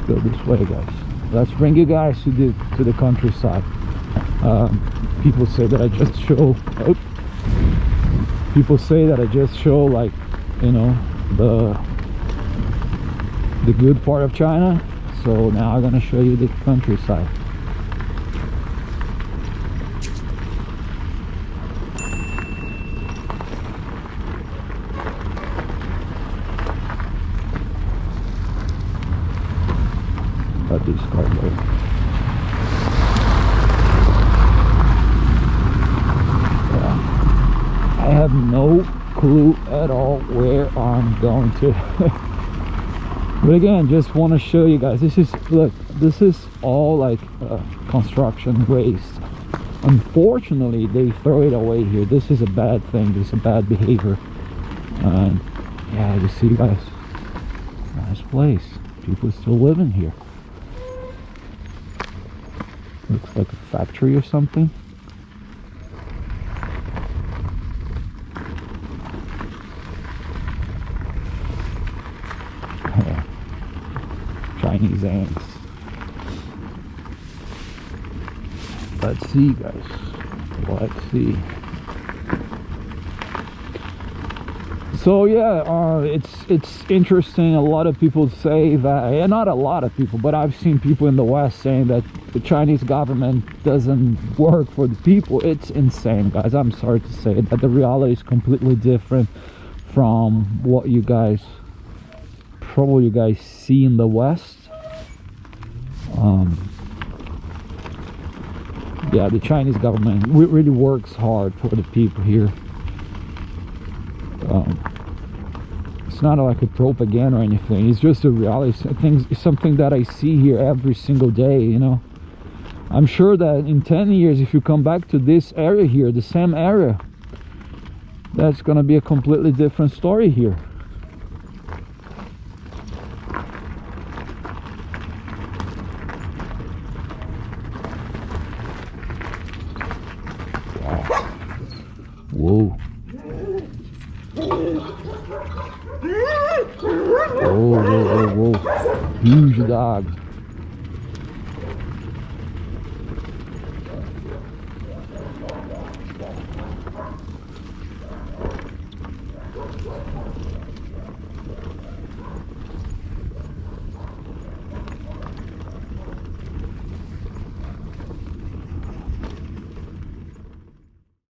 go this way, guys. Let's bring you guys to the countryside. People say that I just show. Oh, people say that I just show, like, you know, the good part of China. So now I'm gonna show you the countryside. Let this car go. Yeah. I have no clue at all where I'm going to. But again, just want to show you guys. This is, look, this is all like construction waste. Unfortunately, they throw it away here. This is a bad thing. This is a bad behavior. And yeah, you see, guys, nice place. People still living here. Looks like a factory or something. Yeah. Chinese ants. Let's see, guys. Let's see. So yeah, it's interesting. A lot of people say that, and not a lot of people, but I've seen people in the West saying that the Chinese government doesn't work for the people. It's insane, guys. I'm sorry to say that the reality is completely different from what you guys see in the West. Yeah, the Chinese government really works hard for the people here. It's not like a propaganda or anything. It's just a reality. I think it's something that I see here every single day, you know. I'm sure that in 10 years, if you come back to this area here, the same area, that's gonna be a completely different story here. Wow. Whoa. Whoa, whoa, whoa, whoa. Huge dog.